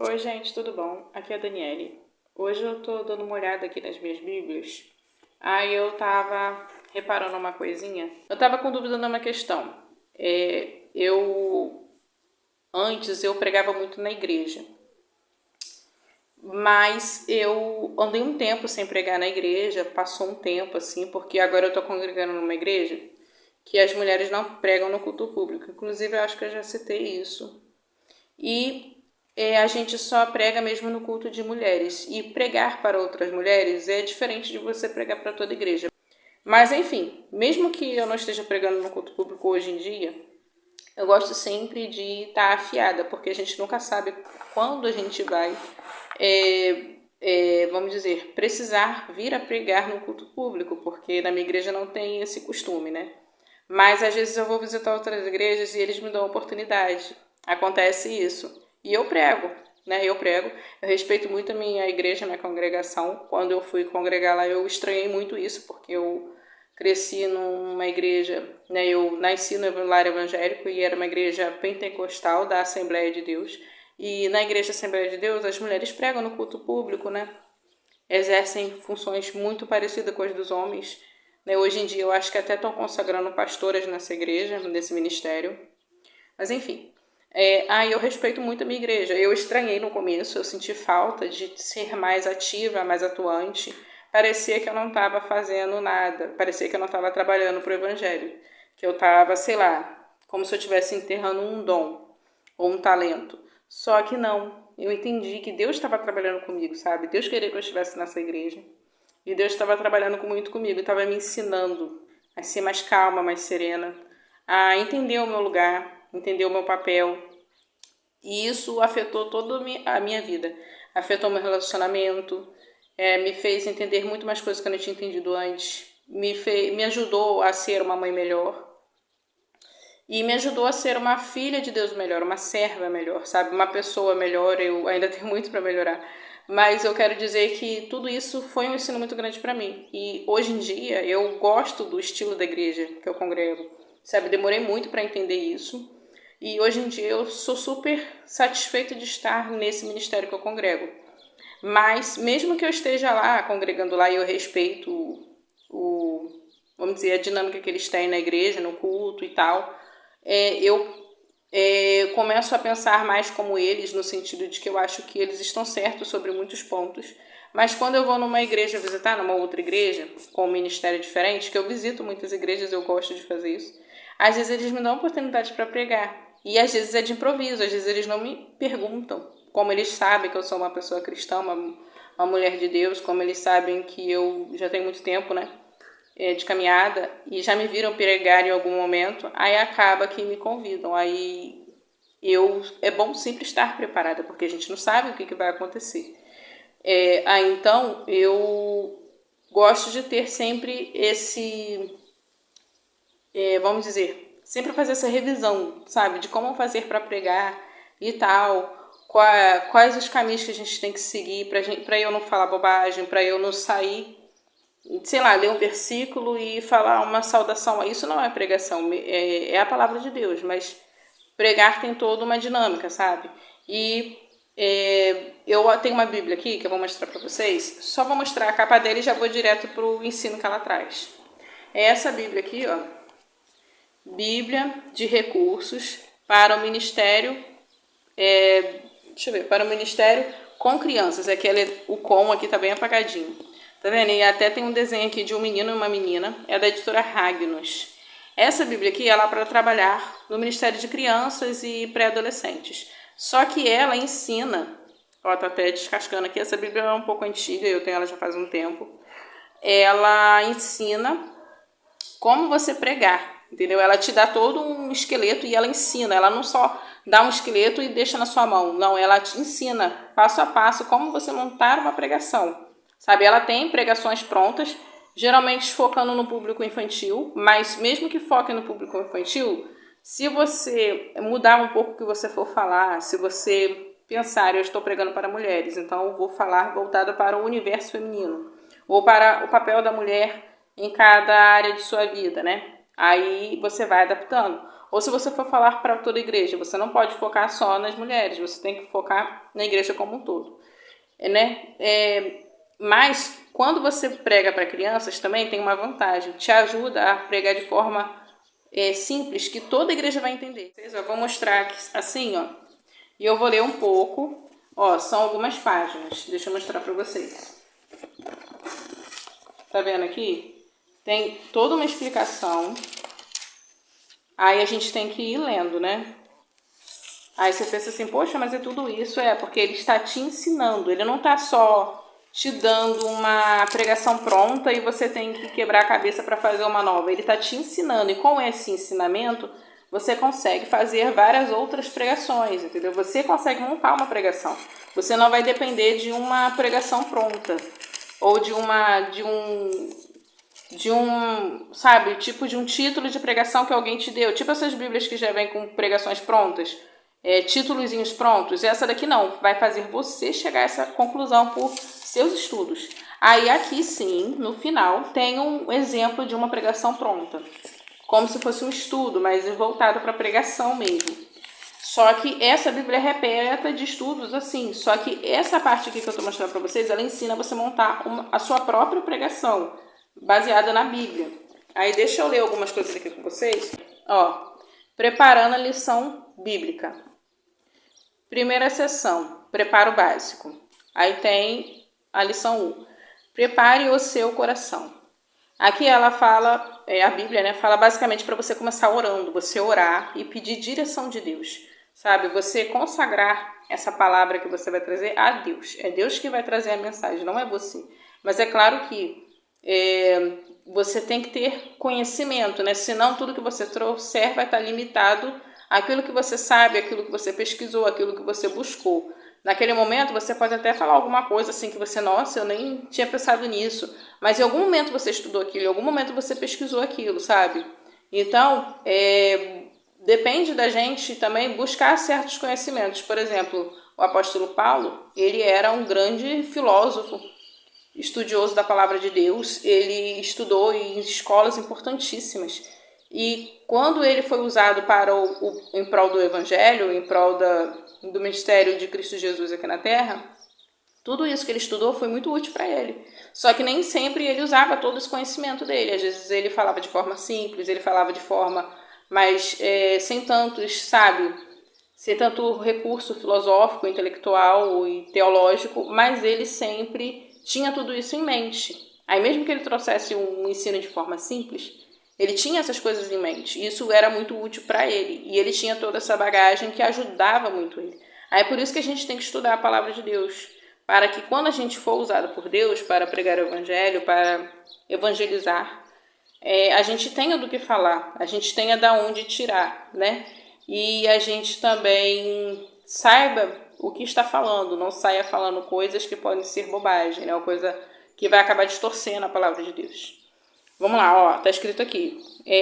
Oi, gente, tudo bom? Aqui é a Daniele. Hoje eu tô dando uma olhada aqui nas minhas bíblias. Aí eu tava reparando uma coisinha. Eu tava com dúvida numa questão. Antes eu pregava muito na igreja. Mas eu andei um tempo sem pregar na igreja, passou um tempo assim, porque agora eu tô congregando numa igreja que as mulheres não pregam no culto público. Inclusive, eu acho que eu já citei isso. E a gente só prega mesmo no culto de mulheres. E pregar para outras mulheres é diferente de você pregar para toda a igreja. Mas enfim, mesmo que eu não esteja pregando no culto público hoje em dia, eu gosto sempre de estar afiada, porque a gente nunca sabe quando a gente vai, vamos dizer, precisar vir a pregar no culto público, porque na minha igreja não tem esse costume, né? Mas às vezes eu vou visitar outras igrejas e eles me dão oportunidade. Acontece isso. E eu prego, né? Eu prego. Eu respeito muito a minha igreja, a minha congregação. Quando eu fui congregar lá, eu estranhei muito isso, porque eu cresci numa igreja, né? Eu nasci no lar evangélico e era uma igreja pentecostal da Assembleia de Deus. E na igreja Assembleia de Deus, as mulheres pregam no culto público, né? Exercem funções muito parecidas com as dos homens. Né? Hoje em dia eu acho que até estão consagrando pastoras nessa igreja, nesse ministério. Mas enfim, eu respeito muito a minha igreja. Eu estranhei no começo, eu senti falta de ser mais ativa, mais atuante. Parecia que eu não estava fazendo nada, parecia que eu não estava trabalhando para o evangelho. Que eu estava, sei lá, como se eu estivesse enterrando um dom ou um talento. Só que não. Eu entendi que Deus estava trabalhando comigo, sabe? Deus queria que eu estivesse nessa igreja. E Deus estava trabalhando muito comigo, estava me ensinando a ser mais calma, mais serena, a entender o meu lugar, entender o meu papel. E isso afetou toda a minha vida. Afetou meu relacionamento, me fez entender muito mais coisas que eu não tinha entendido antes. Me ajudou a ser uma mãe melhor. E me ajudou a ser uma filha de Deus melhor, uma serva melhor, sabe? Uma pessoa melhor. Eu ainda tenho muito para melhorar. Mas eu quero dizer que tudo isso foi um ensino muito grande para mim. E hoje em dia eu gosto do estilo da igreja que eu congrego. Sabe, demorei muito para entender isso. E hoje em dia eu sou super satisfeita de estar nesse ministério que eu congrego. Mas mesmo que eu esteja lá, congregando lá, e eu respeito vamos dizer, a dinâmica que eles têm na igreja, no culto e tal, eu começo a pensar mais como eles, no sentido de que eu acho que eles estão certos sobre muitos pontos. Mas quando eu vou numa igreja visitar, numa outra igreja, com um ministério diferente, que eu visito muitas igrejas, eu gosto de fazer isso, às vezes eles me dão oportunidade para pregar. E às vezes é de improviso, às vezes eles não me perguntam. Como eles sabem que eu sou uma pessoa cristã, uma mulher de Deus, como eles sabem que eu já tenho muito tempo, né? De caminhada e já me viram pregar em algum momento, aí acaba que me convidam. Aí é bom sempre estar preparada, porque a gente não sabe o que vai acontecer. Então, eu gosto de ter sempre vamos dizer, sempre fazer essa revisão, sabe? De como fazer para pregar e tal, quais os caminhos que a gente tem que seguir para eu não falar bobagem, para eu não sair, sei lá, ler um versículo e falar uma saudação. Isso não é pregação, é a palavra de Deus, mas pregar tem toda uma dinâmica, sabe? E eu tenho uma Bíblia aqui que eu vou mostrar para vocês. Só vou mostrar a capa dela e já vou direto para o ensino que ela traz. É essa Bíblia aqui, ó. Bíblia de recursos para o ministério, para o ministério com crianças. O com aqui tá bem apagadinho. Tá vendo? E até tem um desenho aqui de um menino e uma menina. É da editora Ragnos. Essa Bíblia aqui é lá para trabalhar no Ministério de Crianças e Pré-Adolescentes. Só que ela ensina... Ó, tá até descascando aqui. Essa Bíblia é um pouco antiga, eu tenho ela já faz um tempo. Ela ensina como você pregar, entendeu? Ela te dá todo um esqueleto e ela ensina. Ela não só dá um esqueleto e deixa na sua mão. Não, ela te ensina passo a passo como você montar uma pregação. Sabe, ela tem pregações prontas, geralmente focando no público infantil, mas mesmo que foque no público infantil, se você mudar um pouco o que você for falar, se você pensar, eu estou pregando para mulheres, então eu vou falar voltado para o universo feminino, ou para o papel da mulher em cada área de sua vida, né? Aí você vai adaptando. Ou se você for falar para toda a igreja, você não pode focar só nas mulheres, você tem que focar na igreja como um todo. Né? Mas quando você prega para crianças também tem uma vantagem, te ajuda a pregar de forma simples, que toda a igreja vai entender. Eu vou mostrar aqui, assim, ó, e eu vou ler um pouco. Ó, são algumas páginas, deixa eu mostrar para vocês. Tá vendo aqui? Tem toda uma explicação. Aí a gente tem que ir lendo, né? Aí você pensa assim, poxa, mas é tudo isso? Porque ele está te ensinando. Ele não está só te dando uma pregação pronta e você tem que quebrar a cabeça para fazer uma nova. Ele está te ensinando. E com esse ensinamento, você consegue fazer várias outras pregações, entendeu? Você consegue montar uma pregação. Você não vai depender de uma pregação pronta. Ou de sabe, tipo de um título de pregação que alguém te deu. Tipo essas bíblias que já vêm com pregações prontas. Títulozinhos prontos. Essa daqui não, vai fazer você chegar a essa conclusão por seus estudos. Aí aqui sim, no final, tem um exemplo de uma pregação pronta, como se fosse um estudo, mas voltado para pregação mesmo. Só que essa Bíblia é repleta de estudos assim, só que essa parte aqui que eu estou mostrando para vocês, ela ensina você a montar a sua própria pregação, baseada na Bíblia. Aí deixa eu ler algumas coisas aqui com vocês. Ó, preparando a lição bíblica. Primeira sessão, preparo básico. Aí tem a lição 1. Prepare o seu coração. Aqui ela fala, a Bíblia, né, fala basicamente para você começar orando, você orar e pedir direção de Deus. Sabe, você consagrar essa palavra que você vai trazer a Deus. É Deus que vai trazer a mensagem, não é você. Mas é claro que você tem que ter conhecimento, né? Senão tudo que você trouxer vai estar limitado àquilo que você sabe, àquilo que você pesquisou, àquilo que você buscou. Naquele momento você pode até falar alguma coisa assim que você, nossa, eu nem tinha pensado nisso. Mas em algum momento você estudou aquilo, em algum momento você pesquisou aquilo, sabe? Então, depende da gente também buscar certos conhecimentos. Por exemplo, o apóstolo Paulo, ele era um grande filósofo, estudioso da palavra de Deus. Ele estudou em escolas importantíssimas. E quando ele foi usado em prol do evangelho, em prol do ministério de Cristo Jesus aqui na terra, tudo isso que ele estudou foi muito útil para ele. Só que nem sempre ele usava todo esse conhecimento dele. Às vezes ele falava de forma simples, ele falava de forma mais sem tanto recurso filosófico, intelectual e teológico, mas ele sempre tinha tudo isso em mente. Aí mesmo que ele trouxesse um ensino de forma simples, ele tinha essas coisas em mente. Isso era muito útil para ele. E ele tinha toda essa bagagem que ajudava muito ele. Aí é por isso que a gente tem que estudar a palavra de Deus, para que quando a gente for usado por Deus para pregar o evangelho, para evangelizar, a gente tenha do que falar, a gente tenha da onde tirar, né? E a gente também saiba o que está falando, não saia falando coisas que podem ser bobagem, né? Uma coisa que vai acabar distorcendo a palavra de Deus. Vamos lá, ó, tá escrito aqui.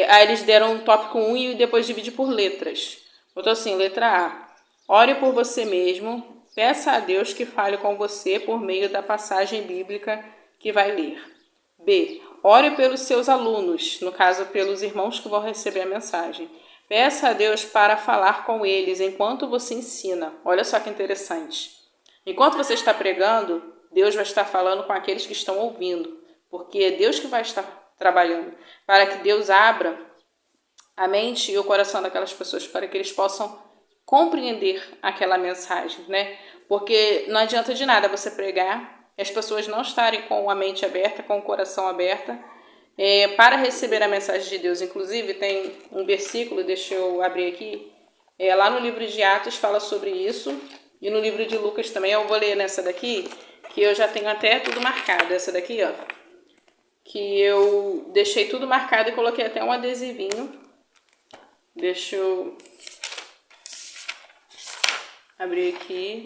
Aí eles deram um tópico 1 e depois divide por letras. Botou assim, letra A. Ore por você mesmo. Peça a Deus que fale com você por meio da passagem bíblica que vai ler. B. Ore pelos seus alunos, no caso, pelos irmãos que vão receber a mensagem. Peça a Deus para falar com eles enquanto você ensina. Olha só que interessante. Enquanto você está pregando, Deus vai estar falando com aqueles que estão ouvindo, porque é Deus que vai estar trabalhando, para que Deus abra a mente e o coração daquelas pessoas, para que eles possam compreender aquela mensagem, né? Porque não adianta de nada você pregar e as pessoas não estarem com a mente aberta, com o coração aberto, para receber a mensagem de Deus. Inclusive, tem um versículo, deixa eu abrir aqui, lá no livro de Atos fala sobre isso, e no livro de Lucas também. Eu vou ler nessa daqui, que eu já tenho até tudo marcado. Essa daqui, ó, que eu deixei tudo marcado e coloquei até um adesivinho. Deixa eu abrir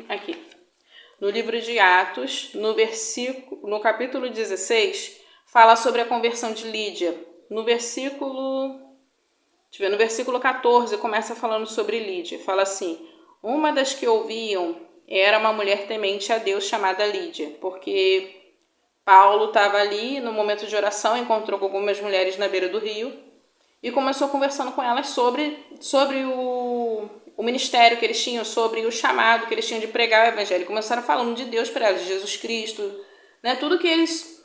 aqui. No livro de Atos, no capítulo 16, fala sobre a conversão de Lídia. No versículo 14, começa falando sobre Lídia. Fala assim: uma das que ouviam era uma mulher temente a Deus chamada Lídia, porque Paulo estava ali no momento de oração, encontrou com algumas mulheres na beira do rio, e começou conversando com elas sobre o ministério que eles tinham, sobre o chamado que eles tinham de pregar o evangelho. Começaram falando de Deus para elas, de Jesus Cristo, né? Tudo que eles,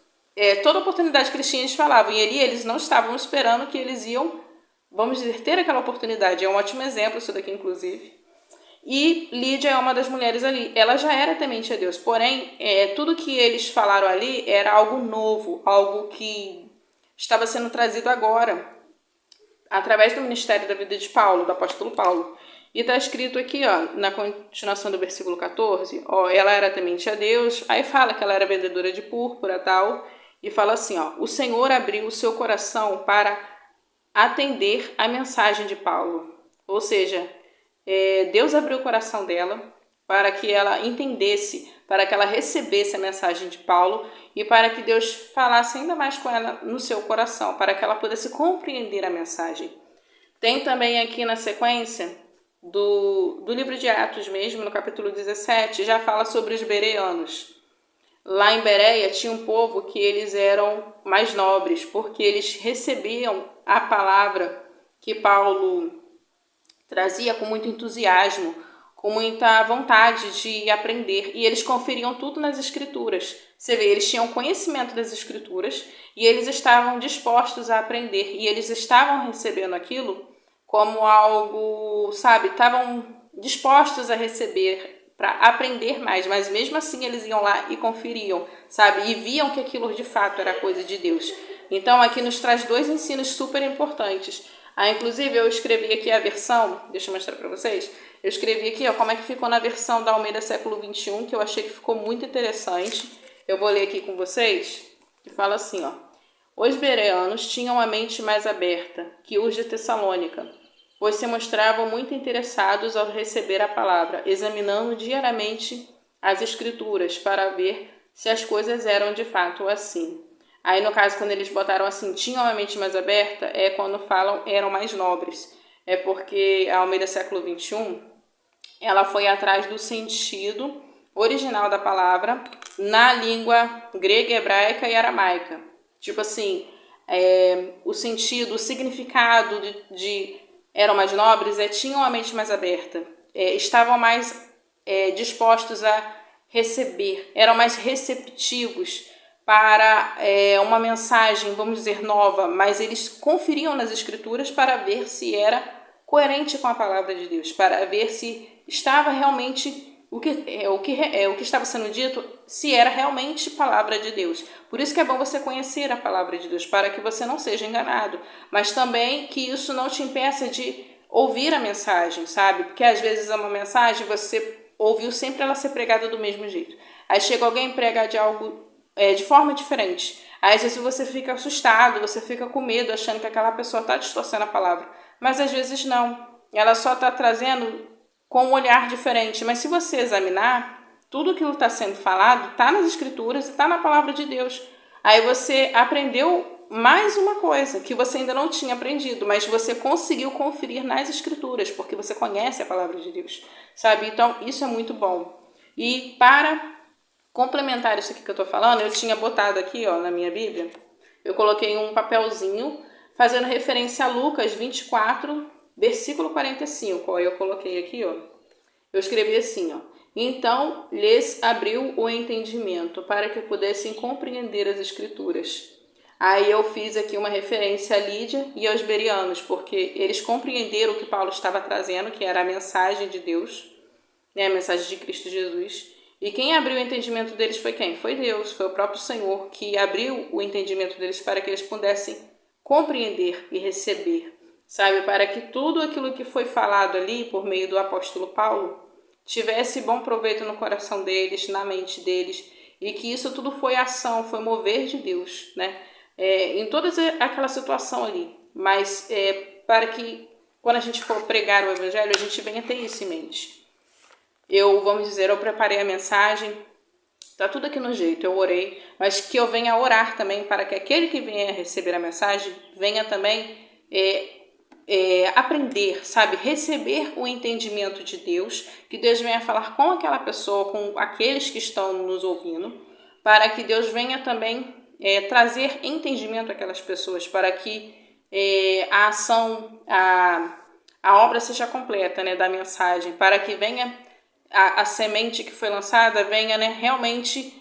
toda oportunidade que eles tinham, eles falavam. E ali eles não estavam esperando que eles iam, vamos dizer, ter aquela oportunidade. É um ótimo exemplo isso daqui, inclusive. E Lídia é uma das mulheres ali. Ela já era temente a Deus, porém, tudo que eles falaram ali era algo novo, algo que estava sendo trazido agora, através do ministério da vida de Paulo, do apóstolo Paulo. E está escrito aqui, ó, na continuação do versículo 14, ó, ela era temente a Deus, aí fala que ela era vendedora de púrpura, tal, e fala assim, ó, o Senhor abriu o seu coração para atender a mensagem de Paulo. Ou seja, Deus abriu o coração dela para que ela entendesse, para que ela recebesse a mensagem de Paulo e para que Deus falasse ainda mais com ela no seu coração, para que ela pudesse compreender a mensagem. Tem também aqui na sequência do livro de Atos mesmo, no capítulo 17, já fala sobre os bereanos. Lá em Bereia tinha um povo que eles eram mais nobres, porque eles recebiam a palavra que Paulo trazia com muito entusiasmo, com muita vontade de aprender, e eles conferiam tudo nas escrituras. Você vê, eles tinham conhecimento das escrituras e eles estavam dispostos a aprender, e eles estavam recebendo aquilo como algo, sabe, estavam dispostos a receber para aprender mais, mas mesmo assim eles iam lá e conferiam, sabe, e viam que aquilo de fato era coisa de Deus. Então aqui nos traz dois ensinos super importantes. Inclusive eu escrevi aqui a versão, deixa eu mostrar para vocês, eu escrevi aqui, ó, como é que ficou na versão da Almeida século XXI, que eu achei que ficou muito interessante. Eu vou ler aqui com vocês, que fala assim, ó. Os bereanos tinham a mente mais aberta que os de Tessalônica, pois se mostravam muito interessados ao receber a palavra, examinando diariamente as escrituras para ver se as coisas eram de fato assim. Aí, no caso, quando eles botaram assim, tinham a mente mais aberta, é quando falam eram mais nobres. É porque a Almeida século XXI, ela foi atrás do sentido original da palavra na língua grega, hebraica e aramaica. Tipo assim, o sentido, o significado de eram mais nobres, tinham a mente mais aberta, estavam mais dispostos a receber, eram mais receptivos para uma mensagem, vamos dizer, nova, mas eles conferiam nas escrituras para ver se era coerente com a palavra de Deus, para ver se estava realmente o que estava sendo dito, se era realmente palavra de Deus. Por isso que é bom você conhecer a palavra de Deus, para que você não seja enganado, mas também que isso não te impeça de ouvir a mensagem, sabe? Porque às vezes é uma mensagem, você ouviu sempre ela ser pregada do mesmo jeito. Aí chega alguém e prega de algo de forma diferente. Aí às vezes você fica assustado, você fica com medo, achando que aquela pessoa está distorcendo a palavra. Mas às vezes não. Ela só está trazendo com um olhar diferente. Mas se você examinar, tudo aquilo que está sendo falado está nas escrituras e está na palavra de Deus. Aí você aprendeu mais uma coisa que você ainda não tinha aprendido, mas você conseguiu conferir nas escrituras, porque você conhece a palavra de Deus, sabe? Então isso é muito bom. E para complementar isso aqui que eu estou falando, eu tinha botado aqui, ó, na minha Bíblia, eu coloquei um papelzinho fazendo referência a Lucas 24, versículo 45. Ó, eu coloquei aqui, ó, eu escrevi assim, ó. Então lhes abriu o entendimento para que pudessem compreender as escrituras. Aí eu fiz aqui uma referência a Lídia e aos bereanos, porque eles compreenderam o que Paulo estava trazendo, que era a mensagem de Deus, né, a mensagem de Cristo Jesus. E quem abriu o entendimento deles foi quem? Foi Deus, foi o próprio Senhor que abriu o entendimento deles para que eles pudessem compreender e receber, sabe? Para que tudo aquilo que foi falado ali por meio do apóstolo Paulo tivesse bom proveito no coração deles, na mente deles, e que isso tudo foi ação, foi mover de Deus, né? Em toda aquela situação ali, mas para que quando a gente for pregar o evangelho, a gente venha ter isso em mente. Vamos dizer, eu preparei a mensagem, tá tudo aqui no jeito, eu orei, mas que eu venha orar também para que aquele que venha receber a mensagem venha também aprender, sabe, receber o entendimento de Deus, que Deus venha falar com aquela pessoa, com aqueles que estão nos ouvindo, para que Deus venha também trazer entendimento àquelas pessoas, para que a ação, a obra seja completa, né, da mensagem, para que venha a semente que foi lançada, venha, né, realmente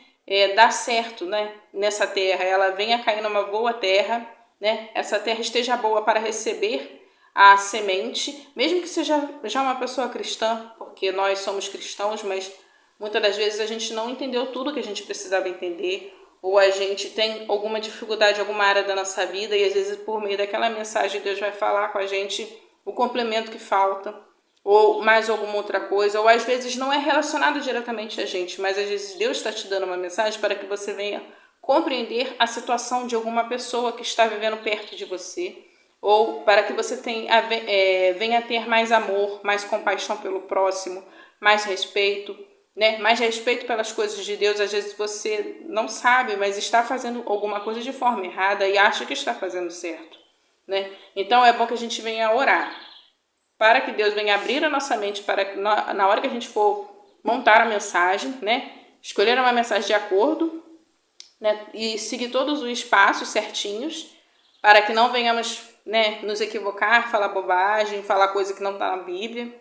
dar certo, né, nessa terra, ela venha cair numa boa terra, né, essa terra esteja boa para receber a semente, mesmo que seja já uma pessoa cristã, porque nós somos cristãos, mas muitas das vezes a gente não entendeu tudo que a gente precisava entender, ou a gente tem alguma dificuldade em alguma área da nossa vida, e às vezes por meio daquela mensagem Deus vai falar com a gente o complemento que falta, ou mais alguma outra coisa, ou às vezes não é relacionado diretamente a gente, mas às vezes Deus está te dando uma mensagem para que você venha compreender a situação de alguma pessoa que está vivendo perto de você, ou para que você venha ter mais amor, mais compaixão pelo próximo, mais respeito, né? Mais respeito pelas coisas de Deus. Às vezes você não sabe, mas está fazendo alguma coisa de forma errada e acha que está fazendo certo, né? Então é bom que a gente venha orar, para que Deus venha abrir a nossa mente, para que na hora que a gente for montar a mensagem, né? Escolher uma mensagem de acordo, né? E seguir todos os passos certinhos, para que não venhamos, né, nos equivocar, falar bobagem, falar coisa que não está na Bíblia.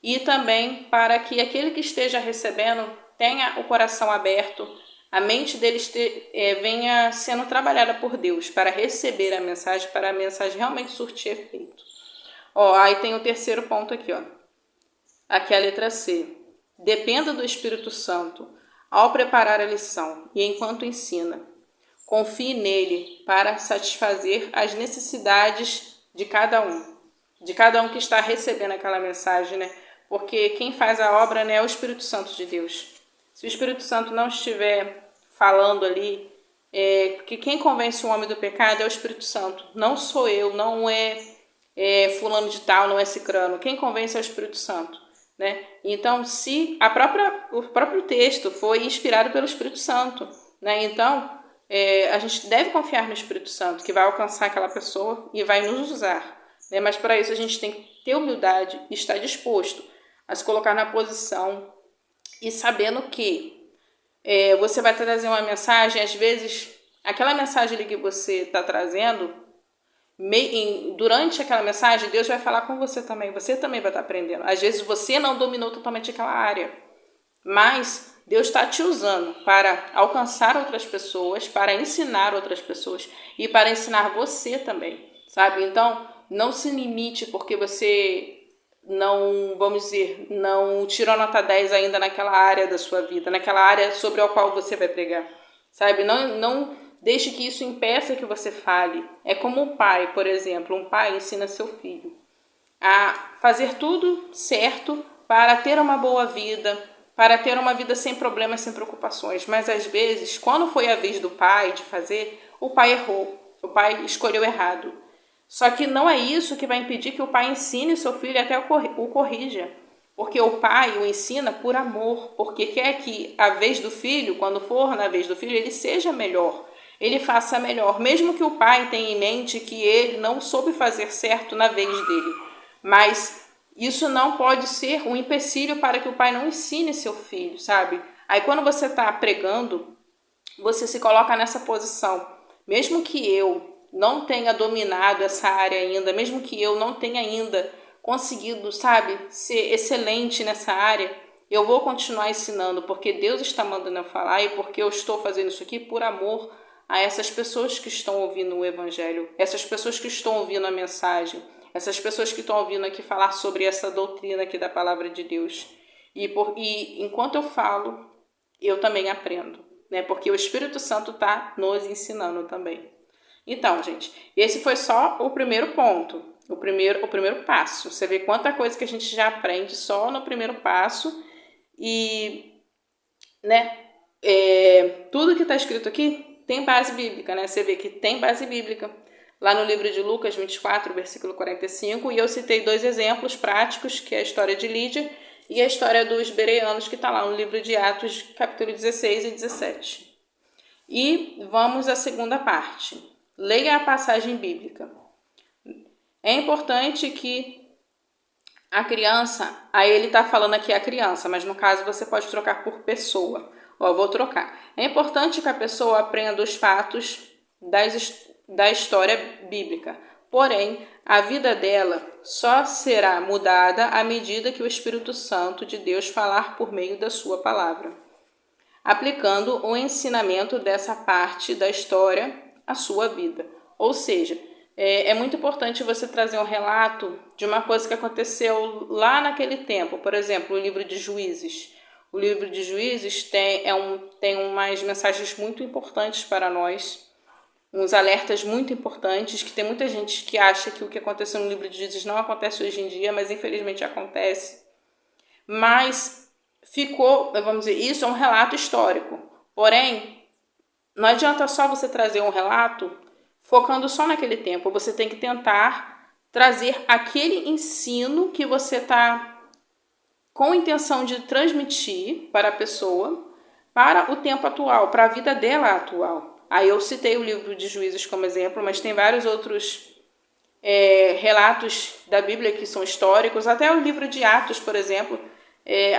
E também para que aquele que esteja recebendo tenha o coração aberto, a mente dele venha sendo trabalhada por Deus para receber a mensagem, para a mensagem realmente surtir efeito. Aí tem o terceiro ponto aqui, Aqui a letra C. Dependa do Espírito Santo ao preparar a lição e enquanto ensina. Confie nele para satisfazer as necessidades de cada um que está recebendo aquela mensagem, né? Porque quem faz a obra, né, é o Espírito Santo de Deus. Se o Espírito Santo não estiver falando ali, que quem convence o homem do pecado é o Espírito Santo. Não sou eu, não é fulano de tal, não é cicrano. Quem convence é o Espírito Santo, né? Então, se o próprio texto foi inspirado pelo Espírito Santo, né? Então, a gente deve confiar no Espírito Santo, que vai alcançar aquela pessoa e vai nos usar, né? Mas para isso a gente tem que ter humildade e estar disposto a se colocar na posição e sabendo que você vai trazer uma mensagem, às vezes aquela mensagem que você está trazendo, durante aquela mensagem, Deus vai falar com você também vai estar aprendendo. Às vezes você não dominou totalmente aquela área, mas Deus está te usando para alcançar outras pessoas, para ensinar outras pessoas e para ensinar você também, sabe? Então, não se limite porque você não, vamos dizer, não tirou nota 10 ainda naquela área da sua vida, naquela área sobre a qual você vai pregar, sabe? Não deixe que isso impeça que você fale. É como um pai, por exemplo. Um pai ensina seu filho a fazer tudo certo para ter uma boa vida, para ter uma vida sem problemas, sem preocupações. Mas às vezes, quando foi a vez do pai de fazer, o pai errou, o pai escolheu errado. Só que não é isso que vai impedir que o pai ensine seu filho e até o corrija. Porque o pai o ensina por amor, porque quer que a vez do filho, quando for na vez do filho, ele seja melhor, ele faça melhor, mesmo que o pai tenha em mente que ele não soube fazer certo na vez dele. Mas isso não pode ser um empecilho para que o pai não ensine seu filho, sabe? Aí quando você está pregando, você se coloca nessa posição. Mesmo que eu não tenha dominado essa área ainda, mesmo que eu não tenha ainda conseguido, sabe, ser excelente nessa área, eu vou continuar ensinando, porque Deus está mandando eu falar e porque eu estou fazendo isso aqui por amor a essas pessoas que estão ouvindo o Evangelho, essas pessoas que estão ouvindo a mensagem, essas pessoas que estão ouvindo aqui falar sobre essa doutrina aqui da Palavra de Deus. E enquanto eu falo, eu também aprendo, né? Porque o Espírito Santo está nos ensinando também. Então, gente, esse foi só o primeiro ponto, o primeiro passo. Você vê quanta coisa que a gente já aprende só no primeiro passo e, né, tudo que está escrito aqui tem base bíblica, né? Você vê que tem base bíblica lá no livro de Lucas 24, versículo 45, e eu citei 2 exemplos práticos, que é a história de Lídia e a história dos bereanos, que está lá no livro de Atos, capítulo 16 e 17. E vamos à segunda parte. Leia a passagem bíblica. É importante que a criança, aí ele está falando aqui a criança, mas no caso você pode trocar por pessoa. Vou trocar. É importante que a pessoa aprenda os fatos da história bíblica, Porém, a vida dela só será mudada à medida que o Espírito Santo de Deus falar por meio da sua palavra, aplicando o ensinamento dessa parte da história à sua vida. Ou seja, é muito importante você trazer um relato de uma coisa que aconteceu lá naquele tempo. Por exemplo, o livro de Juízes. O livro de Juízes tem umas mensagens muito importantes para nós, uns alertas muito importantes, que tem muita gente que acha que o que aconteceu no livro de Juízes não acontece hoje em dia, mas infelizmente acontece. Mas ficou, vamos dizer, isso é um relato histórico. Porém, não adianta só você trazer um relato focando só naquele tempo. Você tem que tentar trazer aquele ensino que você está com intenção de transmitir para a pessoa, para o tempo atual, para a vida dela atual. Aí eu citei o livro de Juízes como exemplo, mas tem vários outros relatos da Bíblia que são históricos. Até o livro de Atos, por exemplo,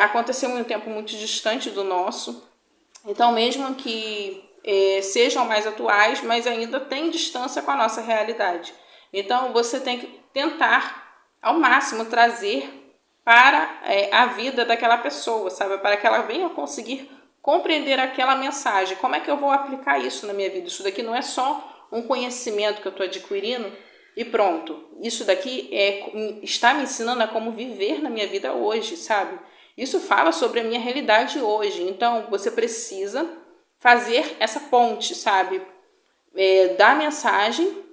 aconteceu em um tempo muito distante do nosso. Então, mesmo que sejam mais atuais, mas ainda tem distância com a nossa realidade. Então, você tem que tentar, ao máximo, trazer para a vida daquela pessoa, sabe? Para que ela venha conseguir compreender aquela mensagem. Como é que eu vou aplicar isso na minha vida? Isso daqui não é só um conhecimento que eu estou adquirindo e pronto. Isso daqui está me ensinando a como viver na minha vida hoje, sabe? Isso fala sobre a minha realidade hoje. Então, você precisa fazer essa ponte, sabe? Da mensagem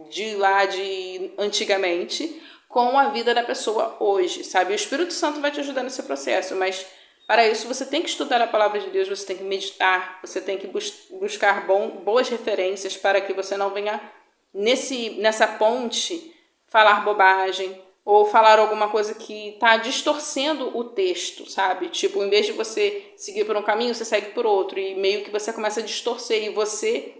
de lá de antigamente com a vida da pessoa hoje, sabe? O Espírito Santo vai te ajudar nesse processo, mas para isso você tem que estudar a palavra de Deus, você tem que meditar, você tem que buscar boas referências para que você não venha nessa ponte falar bobagem ou falar alguma coisa que está distorcendo o texto, sabe? Tipo, em vez de você seguir por um caminho, você segue por outro e meio que você começa a distorcer e você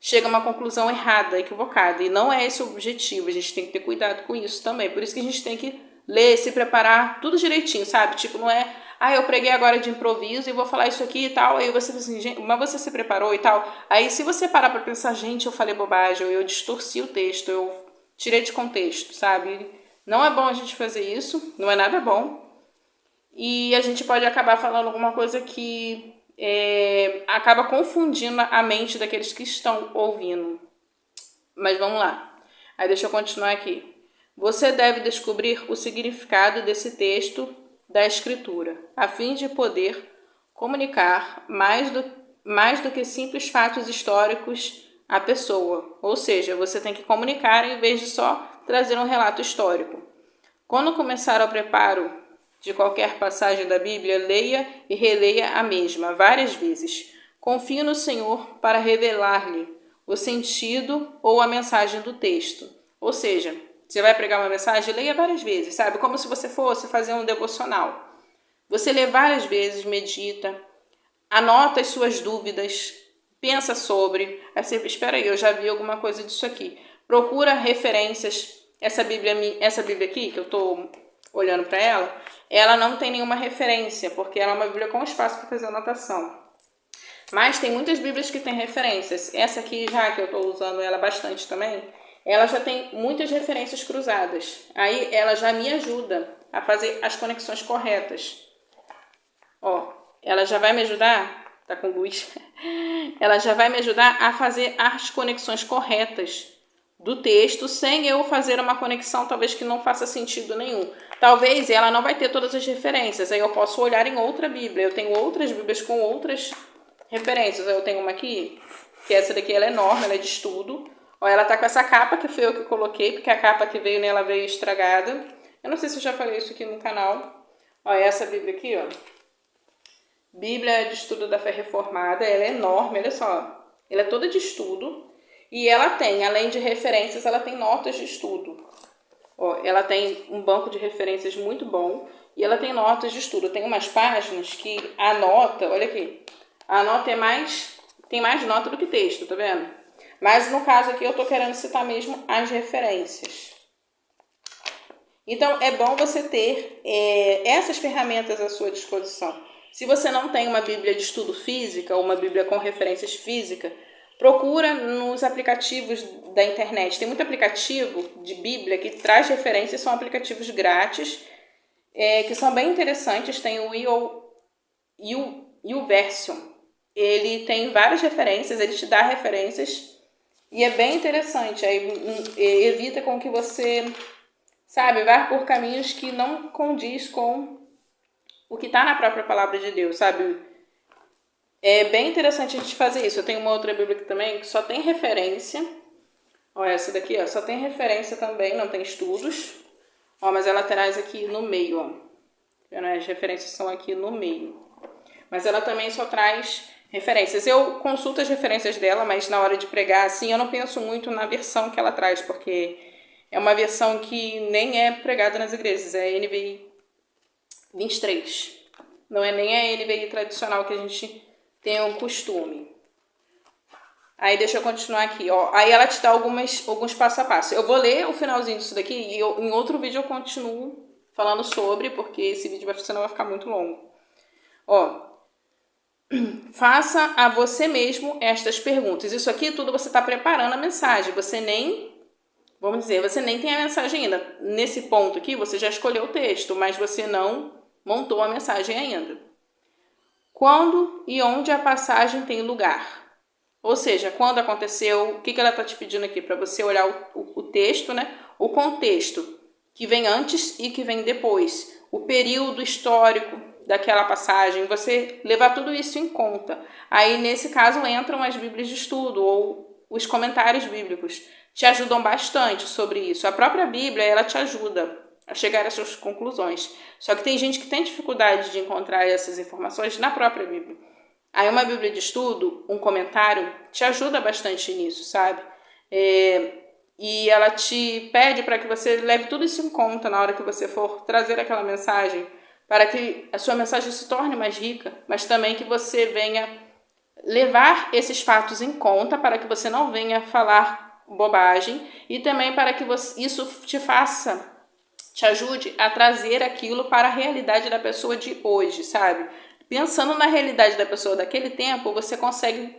chega a uma conclusão errada, equivocada. E não é esse o objetivo, a gente tem que ter cuidado com isso também. Por isso que a gente tem que ler, se preparar, tudo direitinho, sabe? Tipo, não é, eu preguei agora de improviso e vou falar isso aqui e tal. Aí você assim, gente, mas você se preparou e tal. Aí se você parar pra pensar, gente, eu falei bobagem, eu distorci o texto, eu tirei de contexto, sabe? Não é bom a gente fazer isso, não é nada bom. E a gente pode acabar falando alguma coisa que acaba confundindo a mente daqueles que estão ouvindo. Mas vamos lá. Aí deixa eu continuar aqui. Você deve descobrir o significado desse texto da Escritura, a fim de poder comunicar mais do que simples fatos históricos à pessoa. Ou seja, você tem que comunicar em vez de só trazer um relato histórico. Quando começar o preparo de qualquer passagem da Bíblia, leia e releia a mesma várias vezes. Confie no Senhor para revelar-lhe o sentido ou a mensagem do texto. Ou seja, você vai pregar uma mensagem, leia várias vezes, sabe? Como se você fosse fazer um devocional. Você lê várias vezes, medita, anota as suas dúvidas, pensa sobre. Espera aí, eu já vi alguma coisa disso aqui. Procura referências. Essa Bíblia aqui, que eu estou olhando para ela não tem nenhuma referência, porque ela é uma Bíblia com espaço para fazer anotação. Mas tem muitas Bíblias que têm referências. Essa aqui, já que eu estou usando ela bastante também, ela já tem muitas referências cruzadas. Aí ela já me ajuda a fazer as conexões corretas. Ó, ela já vai me ajudar, tá com luz, ela já vai me ajudar a fazer as conexões corretas do texto, sem eu fazer uma conexão talvez que não faça sentido nenhum. Talvez ela não vai ter todas as referências, aí eu posso olhar em outra Bíblia. Eu tenho outras Bíblias com outras referências. Eu tenho uma aqui, que essa daqui ela é enorme, ela é de estudo. Ó, ela tá com essa capa que foi eu que coloquei, porque a capa que veio nela veio estragada. Eu não sei se eu já falei isso aqui no canal. Ó, essa Bíblia aqui, ó. Bíblia de Estudo da Fé Reformada, ela é enorme, olha só. Ela é toda de estudo. E ela tem, além de referências, ela tem notas de estudo. Ó, ela tem um banco de referências muito bom e ela tem notas de estudo. Tem umas páginas que a nota, olha aqui, a nota tem mais nota do que texto, tá vendo? Mas no caso aqui eu tô querendo citar mesmo as referências. Então é bom você ter essas ferramentas à sua disposição. Se você não tem uma Bíblia de estudo física ou uma Bíblia com referências físicas, procura nos aplicativos da internet. Tem muito aplicativo de Bíblia que traz referências, são aplicativos grátis, que são bem interessantes. Tem o YouVersion. Ele tem várias referências, ele te dá referências e é bem interessante. Aí evita com que você, sabe, vá por caminhos que não condiz com o que está na própria palavra de Deus, sabe? É bem interessante a gente fazer isso. Eu tenho uma outra Bíblia aqui também que só tem referência. Ó, essa daqui, ó, só tem referência também, não tem estudos. Ó, mas ela traz aqui no meio, ó. As referências são aqui no meio. Mas ela também só traz referências. Eu consulto as referências dela, mas na hora de pregar, assim, eu não penso muito na versão que ela traz, porque é uma versão que nem é pregada nas igrejas, é NVI 23. Não é nem a NVI tradicional que a gente tem um costume. Aí deixa eu continuar aqui, ó. Aí ela te dá alguns passo a passo. Eu vou ler o finalzinho disso daqui e em outro vídeo eu continuo falando sobre, porque esse vídeo senão vai ficar muito longo. Ó, faça a você mesmo estas perguntas. Isso aqui tudo você está preparando a mensagem. Você nem tem a mensagem ainda. Nesse ponto aqui, você já escolheu o texto, mas você não montou a mensagem ainda. Quando e onde a passagem tem lugar. Ou seja, quando aconteceu, o que ela está te pedindo aqui? Para você olhar o texto, né? O contexto, que vem antes e que vem depois. O período histórico daquela passagem, você levar tudo isso em conta. Aí, nesse caso, entram as bíblias de estudo ou os comentários bíblicos. Te ajudam bastante sobre isso. A própria Bíblia, ela te ajuda a chegar às suas conclusões. Só que tem gente que tem dificuldade de encontrar essas informações na própria Bíblia. Aí uma Bíblia de estudo, um comentário, te ajuda bastante nisso, sabe? E ela te pede para que você leve tudo isso em conta na hora que você for trazer aquela mensagem, para que a sua mensagem se torne mais rica, mas também que você venha levar esses fatos em conta para que você não venha falar bobagem e também para que isso te ajude a trazer aquilo para a realidade da pessoa de hoje, sabe? Pensando na realidade da pessoa daquele tempo, você consegue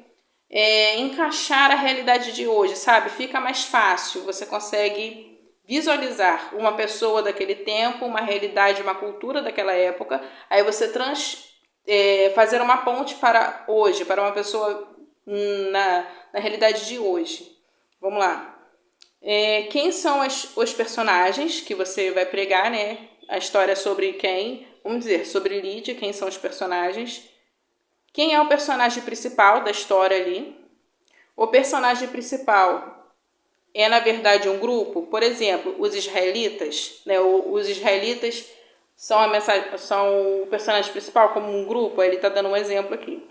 encaixar a realidade de hoje, sabe? Fica mais fácil, você consegue visualizar uma pessoa daquele tempo, uma realidade, uma cultura daquela época, aí você fazer uma ponte para hoje, para uma pessoa na realidade de hoje. Vamos lá. Quem são os personagens que você vai pregar, né? A história sobre quem? Vamos dizer, sobre Lídia, quem são os personagens. Quem é o personagem principal da história ali? O personagem principal é, na verdade, um grupo? Por exemplo, os israelitas, né? Os israelitas são o personagem principal como um grupo? Ele está dando um exemplo aqui.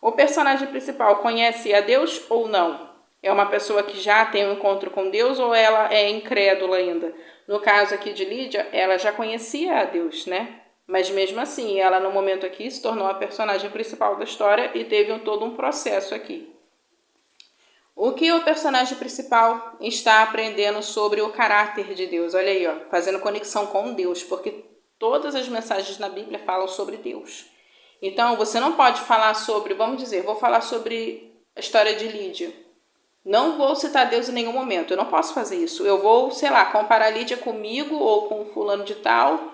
O personagem principal conhece a Deus ou não? É uma pessoa que já tem um encontro com Deus ou ela é incrédula ainda? No caso aqui de Lídia, ela já conhecia a Deus, né? Mas mesmo assim, ela no momento aqui se tornou a personagem principal da história e teve todo um processo aqui. O que o personagem principal está aprendendo sobre o caráter de Deus? Olha aí, ó, fazendo conexão com Deus, porque todas as mensagens na Bíblia falam sobre Deus. Então, você não pode falar sobre, vou falar sobre a história de Lídia. Não vou citar Deus em nenhum momento, eu não posso fazer isso. Eu vou, comparar Lídia comigo ou com fulano de tal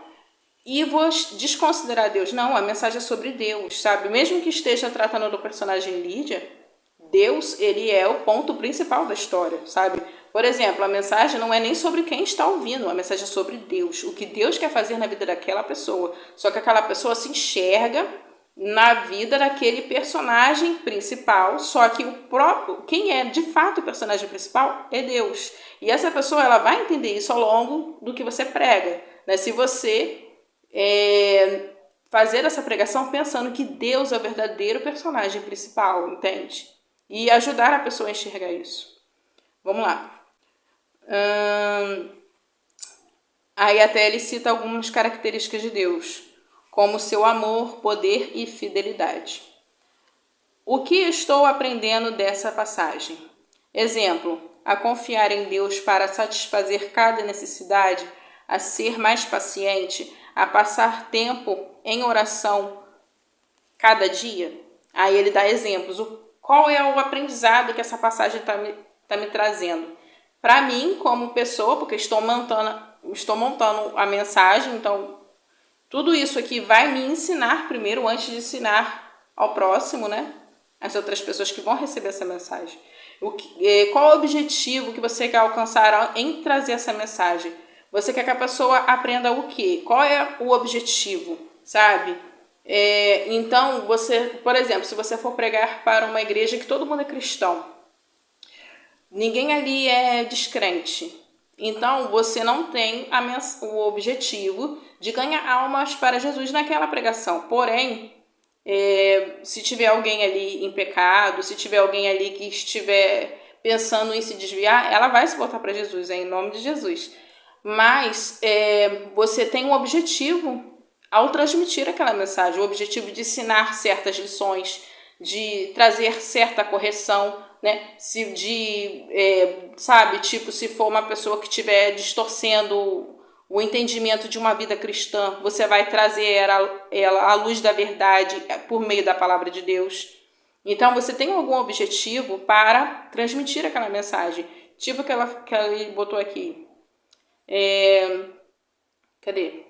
e vou desconsiderar Deus. Não, a mensagem é sobre Deus, sabe? Mesmo que esteja tratando do personagem Lídia, Deus, ele é o ponto principal da história, sabe? Por exemplo, a mensagem não é nem sobre quem está ouvindo, a mensagem é sobre Deus. O que Deus quer fazer na vida daquela pessoa. Só que aquela pessoa se enxerga na vida daquele personagem principal, só que quem é de fato o personagem principal é Deus. E essa pessoa ela vai entender isso ao longo do que você prega, né? Se você fazer essa pregação pensando que Deus é o verdadeiro personagem principal, entende? E ajudar a pessoa a enxergar isso. Vamos lá. Aí até ele cita algumas características de Deus, como seu amor, poder e fidelidade. O que estou aprendendo dessa passagem? Exemplo, a confiar em Deus para satisfazer cada necessidade, a ser mais paciente, a passar tempo em oração cada dia. Aí ele dá exemplos. qual é o aprendizado que essa passagem tá me trazendo? Para mim, como pessoa, porque estou montando a mensagem, então tudo isso aqui vai me ensinar primeiro, antes de ensinar ao próximo, né? As outras pessoas que vão receber essa mensagem. Qual é o objetivo que você quer alcançar em trazer essa mensagem? Você quer que a pessoa aprenda o quê? Qual é o objetivo, sabe? Então, por exemplo, se você for pregar para uma igreja que todo mundo é cristão, ninguém ali é descrente. Então, você não tem o objetivo de ganhar almas para Jesus naquela pregação. Porém, se tiver alguém ali em pecado, se tiver alguém ali que estiver pensando em se desviar, ela vai se voltar para Jesus, em nome de Jesus. Mas você tem um objetivo ao transmitir aquela mensagem, o objetivo de ensinar certas lições, de trazer certa correção, né? Se for uma pessoa que estiver distorcendo o entendimento de uma vida cristã, você vai trazer ela à luz da verdade por meio da palavra de Deus. Então, você tem algum objetivo para transmitir aquela mensagem. Tipo que ela botou aqui. Cadê?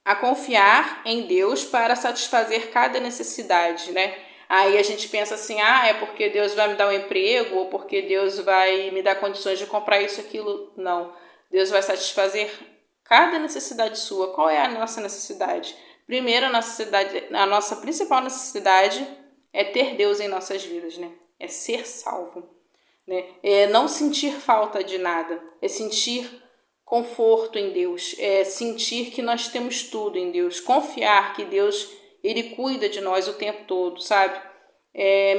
A confiar em Deus para satisfazer cada necessidade, né? Aí a gente pensa assim, é porque Deus vai me dar um emprego, ou porque Deus vai me dar condições de comprar isso, aquilo. Não. Deus vai satisfazer cada necessidade sua. Qual é a nossa necessidade? Primeiro, a nossa principal necessidade é ter Deus em nossas vidas, né? É ser salvo, né? É não sentir falta de nada, é sentir conforto em Deus, é sentir que nós temos tudo em Deus, confiar que Deus, Ele cuida de nós o tempo todo, sabe?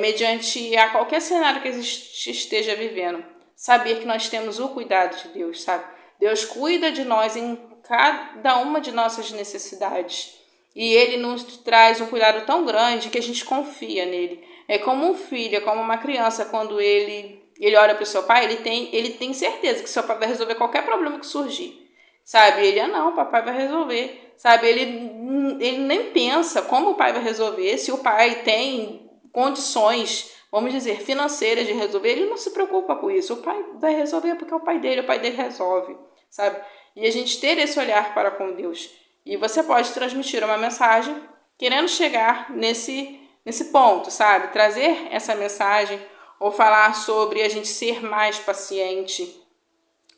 Mediante a qualquer cenário que a gente esteja vivendo, saber que nós temos o cuidado de Deus, sabe? Deus cuida de nós em cada uma de nossas necessidades. E Ele nos traz um cuidado tão grande que a gente confia nele. É como um filho, é como uma criança, quando ele olha para o seu pai, ele tem certeza que seu pai vai resolver qualquer problema que surgir. Sabe? Ele, não, papai vai resolver. Sabe? Ele nem pensa como o pai vai resolver. Se o pai tem condições, vamos dizer, financeiras de resolver, ele não se preocupa com isso. O pai vai resolver porque é o pai dele resolve. Sabe? E a gente ter esse olhar para com Deus. E você pode transmitir uma mensagem querendo chegar nesse ponto, sabe? Trazer essa mensagem, ou falar sobre a gente ser mais paciente,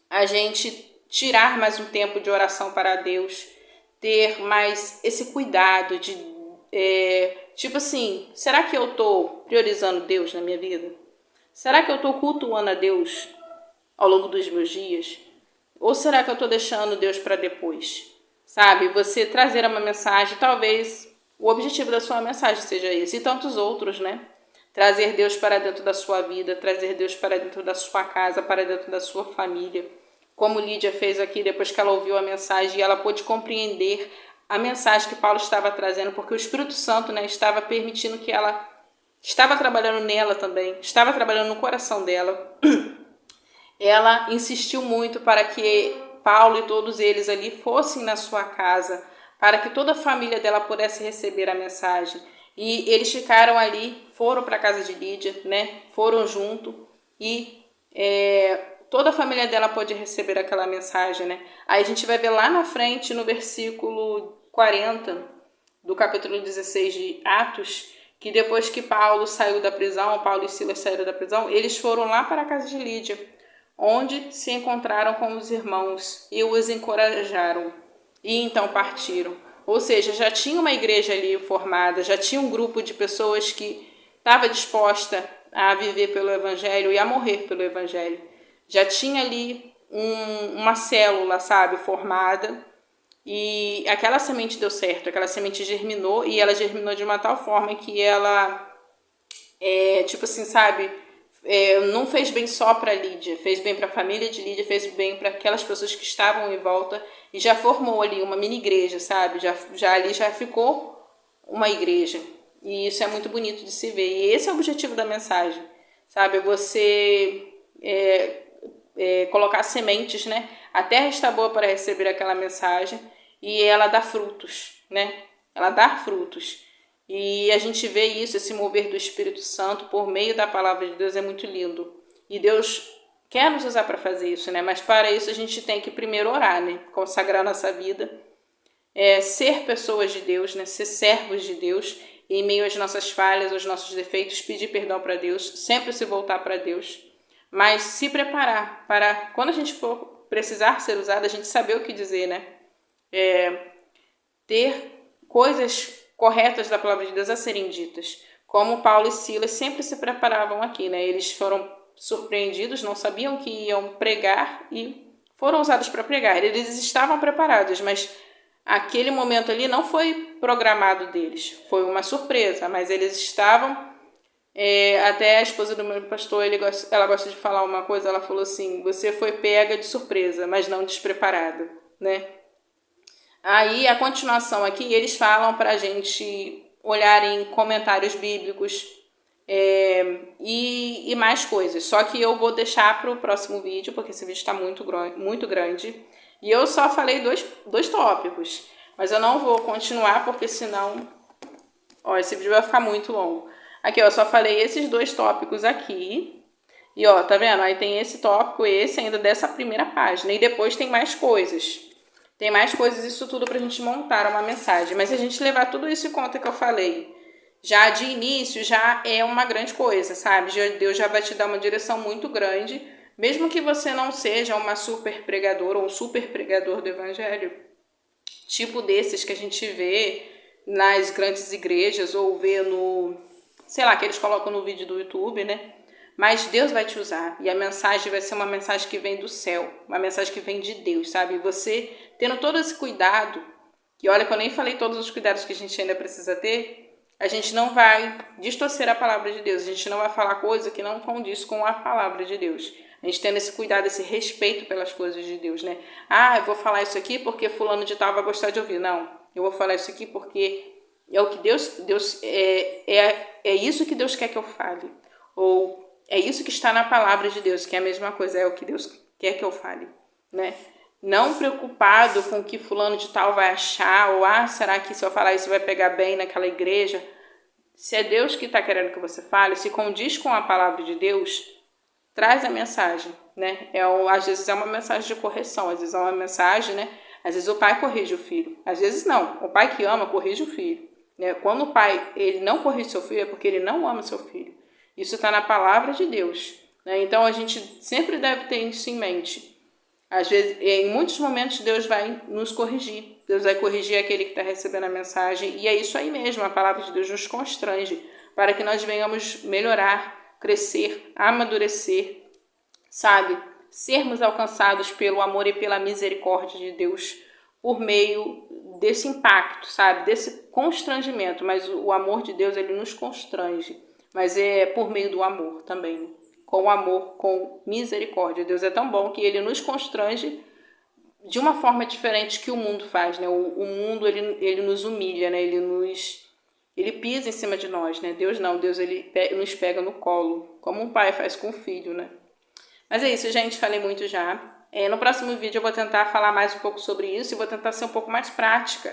a gente tirar mais um tempo de oração para Deus, ter mais esse cuidado de, tipo assim, será que eu estou priorizando Deus na minha vida? Será que eu estou cultuando a Deus ao longo dos meus dias? Ou será que eu estou deixando Deus para depois? Sabe, você trazer uma mensagem, talvez o objetivo da sua mensagem seja esse, e tantos outros, né? Trazer Deus para dentro da sua vida, trazer Deus para dentro da sua casa, para dentro da sua família. Como Lídia fez aqui, depois que ela ouviu a mensagem, e ela pôde compreender a mensagem que Paulo estava trazendo, porque o Espírito Santo, né, estava permitindo que ela estava trabalhando nela também, estava trabalhando no coração dela. Ela insistiu muito para que Paulo e todos eles ali fossem na sua casa, para que toda a família dela pudesse receber a mensagem. E eles ficaram ali, foram para a casa de Lídia, né? Foram junto e toda a família dela pôde receber aquela mensagem, né? Aí a gente vai ver lá na frente, no versículo 40 do capítulo 16 de Atos, que depois que Paulo saiu da prisão, Paulo e Silas saíram da prisão, eles foram lá para a casa de Lídia, onde se encontraram com os irmãos e os encorajaram, e então partiram. Ou seja, já tinha uma igreja ali formada, já tinha um grupo de pessoas que estava disposta a viver pelo Evangelho e a morrer pelo Evangelho. Já tinha ali uma célula, sabe, formada, e aquela semente deu certo, aquela semente germinou, e ela germinou de uma tal forma que ela, tipo assim, sabe, não fez bem só para Lídia, fez bem para a família de Lídia, fez bem para aquelas pessoas que estavam em volta, e já formou ali uma mini igreja, sabe? Já ali já ficou uma igreja. E isso é muito bonito de se ver. E esse é o objetivo da mensagem, sabe? Você colocar sementes, né? A terra está boa para receber aquela mensagem e ela dá frutos, né? Ela dá frutos. E a gente vê isso, esse mover do Espírito Santo por meio da palavra de Deus é muito lindo. E Deus quer nos usar para fazer isso, né? Mas para isso a gente tem que primeiro orar, né? Consagrar nossa vida, ser pessoas de Deus, né? Ser servos de Deus, e em meio às nossas falhas, aos nossos defeitos, pedir perdão para Deus, sempre se voltar para Deus, mas se preparar para quando a gente for precisar ser usado, a gente saber o que dizer, né? Ter coisas corretas da palavra de Deus a serem ditas. Como Paulo e Silas sempre se preparavam aqui, né? Eles foram surpreendidos, não sabiam que iam pregar e foram usados para pregar. Eles estavam preparados, mas aquele momento ali não foi programado deles. Foi uma surpresa, mas eles estavam... até a esposa do meu pastor, ela gosta de falar uma coisa, ela falou assim, você foi pega de surpresa, mas não despreparado, né? Aí, a continuação aqui, eles falam para a gente olhar em comentários bíblicos e mais coisas. Só que eu vou deixar para o próximo vídeo, porque esse vídeo está muito grande. E eu só falei dois tópicos, mas eu não vou continuar, porque senão esse vídeo vai ficar muito longo. Aqui, eu só falei esses 2 tópicos aqui. E, tá vendo? Aí tem esse tópico, esse ainda dessa primeira página. E depois tem mais coisas. Tem mais coisas, isso tudo pra gente montar uma mensagem. Mas se a gente levar tudo isso em conta que eu falei, já de início, já é uma grande coisa, sabe? Deus já vai te dar uma direção muito grande. Mesmo que você não seja uma super pregadora ou um super pregador do evangelho, tipo desses que a gente vê nas grandes igrejas ou vê no... sei lá, que eles colocam no vídeo do YouTube, né? Mas Deus vai te usar. E a mensagem vai ser uma mensagem que vem do céu. Uma mensagem que vem de Deus, sabe? E você tendo todo esse cuidado, que olha que eu nem falei todos os cuidados que a gente ainda precisa ter, a gente não vai distorcer a palavra de Deus. A gente não vai falar coisa que não condiz com a palavra de Deus. A gente tendo esse cuidado, esse respeito pelas coisas de Deus, né? Eu vou falar isso aqui porque fulano de tal vai gostar de ouvir. Não, eu vou falar isso aqui porque... é o que Deus é isso que Deus quer que eu fale. Ou é isso que está na palavra de Deus, que é a mesma coisa, é o que Deus quer que eu fale, né? Não preocupado com o que fulano de tal vai achar, ou será que se eu falar isso vai pegar bem naquela igreja? Se é Deus que está querendo que você fale, se condiz com a palavra de Deus, traz a mensagem, né? Às vezes é uma mensagem de correção, às vezes é uma mensagem, né? Às vezes o pai corrige o filho, às vezes não. O pai que ama corrige o filho. Quando o pai ele não corrige seu filho, é porque ele não ama seu filho. Isso está na palavra de Deus, né? Então a gente sempre deve ter isso em mente. Às vezes, em muitos momentos, Deus vai nos corrigir. Deus vai corrigir aquele que está recebendo a mensagem. E é isso aí mesmo, a palavra de Deus nos constrange para que nós venhamos melhorar, crescer, amadurecer, sabe? Sermos alcançados pelo amor e pela misericórdia de Deus por meio desse impacto, sabe? Desse constrangimento. Mas o amor de Deus, ele nos constrange. Mas é por meio do amor também. Com amor, com misericórdia. Deus é tão bom que ele nos constrange de uma forma diferente que o mundo faz, né? O mundo, ele nos humilha, né? Ele pisa em cima de nós, né? Deus não. Deus, ele nos pega no colo. Como um pai faz com o filho, né? Mas é isso, gente. Falei muito já. No próximo vídeo eu vou tentar falar mais um pouco sobre isso e vou tentar ser um pouco mais prática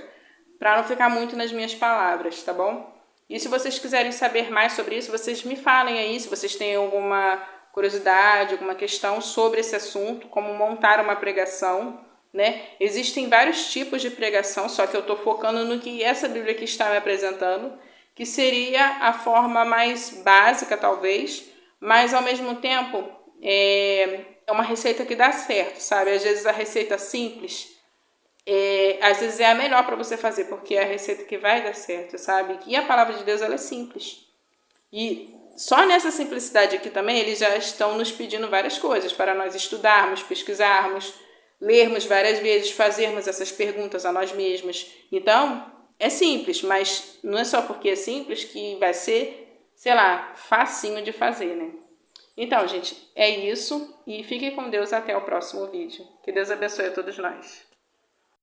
para não ficar muito nas minhas palavras, tá bom? E se vocês quiserem saber mais sobre isso, vocês me falem aí, se vocês têm alguma curiosidade, alguma questão sobre esse assunto, como montar uma pregação, né? Existem vários tipos de pregação, só que eu estou focando no que essa Bíblia aqui está me apresentando, que seria a forma mais básica, talvez, mas ao mesmo tempo é uma receita que dá certo, sabe? Às vezes a receita simples... às vezes é a melhor para você fazer, porque é a receita que vai dar certo, sabe? E a palavra de Deus, ela é simples. E só nessa simplicidade aqui também, eles já estão nos pedindo várias coisas para nós estudarmos, pesquisarmos, lermos várias vezes, fazermos essas perguntas a nós mesmos. Então, é simples, mas não é só porque é simples que vai ser, sei lá, facinho de fazer, né? Então, gente, é isso. E fiquem com Deus até o próximo vídeo. Que Deus abençoe a todos nós.